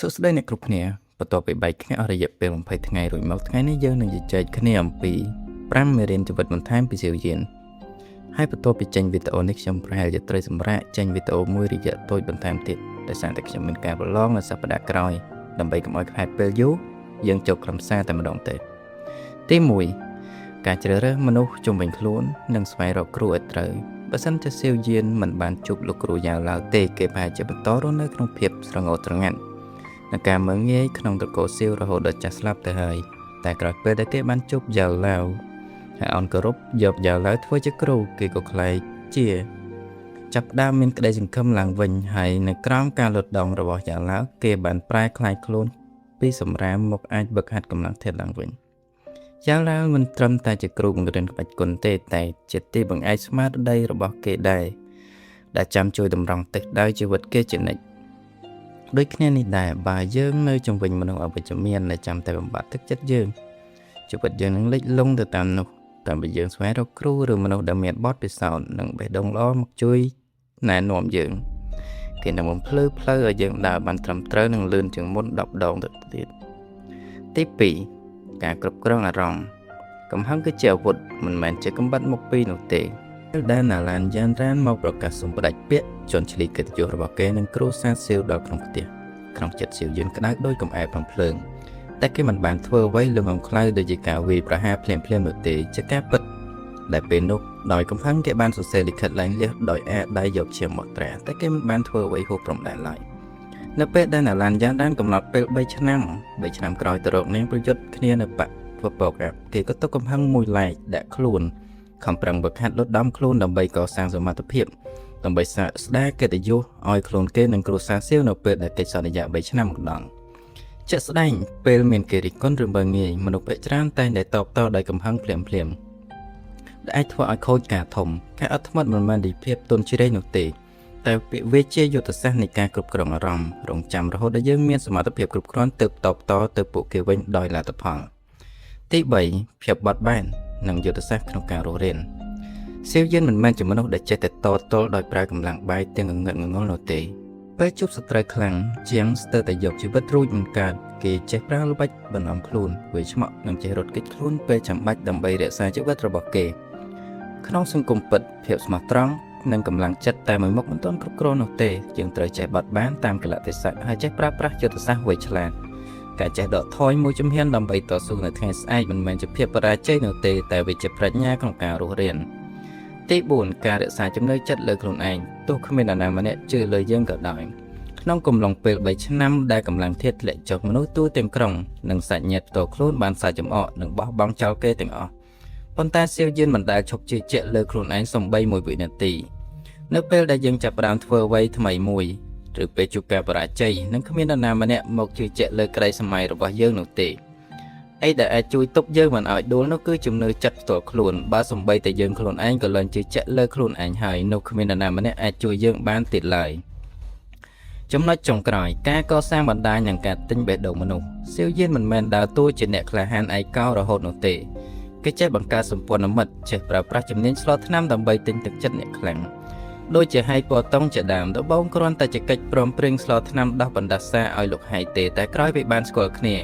សួស្តីអ្នកគ្រប់គ្នាបន្ទាប់ពីបែកគ្នាអស់រយៈពេល20ថ្ងៃរួចមកថ្ងៃនេះយើងនឹងជជែកគ្នាអំពី5មេរៀនជីវិតបន្ថែមពីសៀវយានហើយបន្ទាប់ពីចេញវីដេអូនេះខ្ញុំប្រហែលជាត្រូវសម្រាកចេញវីដេអូមួយរយៈតូចបន្ថែមទៀតដោយសារតែខ្ញុំមានការប្រឡងនៅសប្តាហ៍ក្រោយដើម្បីកុំឲ្យខ្វះពេលយូរយើងចូលខ្លឹមសារតែម្ដងទេទី1ការជ្រើសរើសមនុស្សជុំវិញខ្លួននិងស្វែងរកគ្រូឲ្យត្រូវបើសិនជាសៀវយានមិនបានជួបលោកគ្រូយ៉ាងឡើយទេគេប្រហែលជាបន្តរស់នៅក្នុងភាពស្រងោត្រងាត់និងការមើងងាយក្នុងត្រកូលសៀវរហូតដល់ចាស់ស្លាប់ទៅហើយតែក្រោយពេលដែលគេបានជួបយ៉ាវឡាវហើយអនគោរពយកយ៉ាវឡាវធ្វើជាគ្រូគេក៏ខ្លាចជាចាប់ផ្ដើមមានក្តីសង្ឃឹមឡើងវិញហើយនៅក្រោមការលុតដងរបស់យ៉ាវឡាវគេបានប្រែក្លាយខ្លួនពីសម្រាមមកអាចវឹកហាត់កម្លាំងធាតុឡើងវិញយ៉ាវឡាវមិនត្រឹមតែជាគ្រូបង្រៀនក្បាច់គុនទេតែជាទីបង្អែកស្មារតីរបស់គេដែរដែលចាំជួយតម្រង់ទិសដៅជីវិតគេជានិច្ចដូចគ្នានេះដែរបើយើងនៅជំវិញមនុស្សអវិជ្ជមានដែលចាំតែបំបត្តិទឹកចិត្តយើងជីវិតយើងនឹងលិចលង់ទៅតាមនោះតាមបើយើងស្វែងរកគ្រូឬមនុស្សដែលមានបទពិសោធន៍និងបេះដូងល្អមកជួយណែនាំយើងគេនឹងបំភ្លឺផ្លូវឲ្យយើងដើរបានត្រឹមត្រូវនិងលឿនជាងមុន10ដងទៅទៀតទី2ការគ្រប់គ្រងអារម្មណ៍កំហឹងគឺជាអាវុធមិនមែនជាកំបិតមុខពីរនោះទេដែលណាឡានយ៉ានរ៉ានមកប្រកាសសម្បត្តិពាក្យជន់ឈ្លីកិត្តិយសរបស់គេនឹងគ្រូសាស្ត្រសៀវដល់ក្នុងផ្ទះក្នុងចិត្តសៀវយានក្តៅដោយកំអែបបំភ្លើងតែគេមិនបានធ្វើអ្វីលំអងខ្លៅដូចជាការវាយប្រហារភ្លាមៗនោះទេជាការពិតដែលពេលនោះដោយកំហឹងគេបានសរសេរលិខិតឡើងលះដោយដៃយកឈាមមកត្រាតែគេមិនបានធ្វើអ្វីហួសព្រំដែនឡើយនៅពេលដែលណាឡានយ៉ានរ៉ានកំណត់ពេល3ឆ្នាំក្រោយទៅរកនាងប្រយុទ្ធគ្នានៅបកពកគេក៏ទុកកំហឹងមួយឡែកដាក់ខ្លួនខំប្រឹងវឹកហាត់លុតដំខ្លួនដើម្បីកសាងសមត្ថភាពដើម្បីស្ដារកិត្តិយសឲ្យខ្លួនគេនិងគ្រួសារសៀវនៅពេលដែលកិច្ចសន្យា3ឆ្នាំម្ដងជាក់ស្ដែងពេលមានគេរិះគន់ឬមើងងាយមនុស្សភាគច្រើនតែងតែតបតដោយកំហឹងភ្លាមដែលអាចធ្វើឲ្យខូចការធំការអត់ធ្មត់មិនមែនពីភាពទន់ជ្រាយនោះទេតែវាជាយុទ្ធសាស្ត្រនៃការគ្រប់គ្រងអារម្មណ៍រងចាំរហូតដល់យើងមានសមត្ថភាពគ្រប់គ្រាន់ទើបតបតទៅពួកគេវិញដោយលទ្ធផលទី3ភាពបត់បែននិងយុទ្ធសាស្ត្រក្នុងការរស់រានសៀវយានមិនមែនជាមនុស្សដែលចេះតែតទល់ដោយប្រើកម្លាំងបាយទាំងងងឹតងងល់នោះទេពេលជួបសត្រូវខ្លាំងជាងស្ទើរតែយកជីវិតរួចមិនកើតគេចេះប្រើល្បិចបន្លំខ្លួនវាឆ្មក់និងចេះរត់គេចខ្លួនពេលចាំបាច់ដើម្បីរក្សាជីវិតរបស់គេក្នុងសង្គមពិតភាពស្មោះត្រង់និងកម្លាំងចិត្តតែមួយមុខមិនទាន់គ្រប់គ្រាន់នោះទេយើងត្រូវចេះបត់បែនតាមកលៈទេសៈហើយចេះប្រើប្រាស់យុទ្ធសាស្ត្រវៃឆ្លាតការចេះដកថយមួយជំហានដើម្បីតស៊ូនៅថ្ងៃស្អែកមិនមែនជាភាពបរាជ័យនោះទេតែវាជាប្រាជ្ញាក្នុងការរស់រានទី4ការរក្សាចំណូលចិត្តលើខ្លួនឯងទោះគ្មាននរណាម្នាក់ជឿលើយើងក៏ដោយក្នុងកំឡុងពេល3ឆ្នាំដែលកម្លាំងធាតុធ្លាក់ចុះមនុស្សទូទាំងក្រុងនិងសាច់ញាតិផ្ទាល់ខ្លួនបានសាច់ចំអកនិងបោះបង់ចោលគេទាំងអស់ប៉ុន្តែសៀវយានមិនដែលឈប់ជឿជាក់លើខ្លួនឯងសូម្បីមួយវិនាទីនៅពេលដែលយើងចាប់ផ្ដើមធ្វើអ្វីថ្មីមួយឬពេលជួបការបរាជ័យនឹងគ្មាននរណាម្នាក់មកជឿជាក់លើក្តីសម័យរបស់យើងនោះទេអីដែលអាចជួយទប់យើងមិនឲ្យដួលនោះគឺជំនឿចិត្តផ្ទាល់ខ្លួនបើសំបីតែយើងខ្លួនឯងក៏លែងជឿជាក់លើខ្លួនឯងហើយនោះគ្មាននរណាម្នាក់អាចជួយយើងបានទៀតឡើយចំណុចចុងក្រោយការកសាងបណ្ដាញនិងការទិញបេះដូងមនុស្សសៀវយានមិនមែនដើរតួជាអ្នកក្លាហានឯកោរហូតនោះទេគេចេះបង្កើតសម្ព័ន្ធមិត្តចេះប្រើប្រាស់ជំនាញស្លថ្នាំដើម្បីទិញទឹកចិត្តអ្នកខ្លាំងដូចជាហៃពតងជាដើមដំបូងគ្រាន់តែជាកិច្ចព្រមព្រៀងស្លថ្នាំដោះបណ្ដាសាឲ្យលោកហៃទេតែក្រោយពីបានស្គាល់គ្នា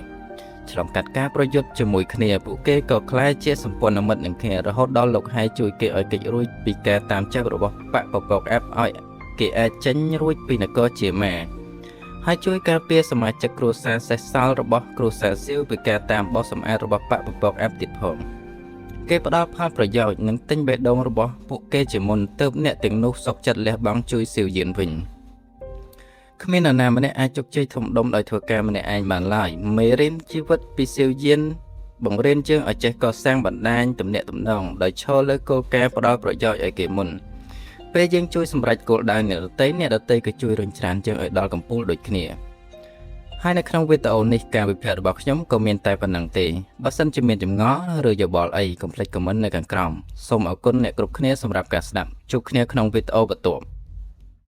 ឆ្លងកាត់ការប្រយុទ្ធជាមួយគ្នាពួកគេក៏ក្លាយជាសម្ព័ន្ធមិត្តនឹងគ្នារហូតដល់លោកហៃជួយគេឲ្យគេចរួចពីការតាមចាប់របស់បកពកអេបឲ្យគេអាចចេញរួចពីនគរជាម៉ាហើយជួយការពារសមាជិកគ្រួសារសេះសល់របស់គ្រួសារសៀវពីការតាមបោះសម្អាតរបស់បកពកអេបទៀតផងគេផ្ដល់ផលប្រយោជន៍និងទិញបេះដូងរបស់ពួកគេជាមុនទើបអ្នកទាំងនោះសុខចិត្តលះបង់ជួយសៀវយានវិញគ្មាននរណាម្នាក់អាចជោគជ័យធំដុំដោយធ្វើការម្នាក់ឯងបានឡើយមេរៀនជីវិតពីសៀវយានបង្រៀនយើងឲ្យចេះកសាងបណ្ដាញទំនាក់ទំនងដោយឈរលើគោលការណ៍ផ្ដល់ប្រយោជន៍ឲ្យគេមុនពេលយើងជួយសម្រេចគោលដៅអ្នកដទៃក៏ជួយរុញច្រានយើងឲ្យដល់កំពូលដូចគ្នាហើយនៅក្នុងវីដេអូនេះការវិភាគរបស់ខ្ញុំក៏មានតែប៉ុណ្្នឹងទេបើសិនជាមានចម្ងល់ឬយោបល់អីកុំភ្លេចខមមិននៅខាងក្រោមសូមអរគុណអ្នកគ្រប់គ្នាសម្រាប់ការស្ដាប់ជួបគ្នាក្នុងវីដេអូបន្ទាប់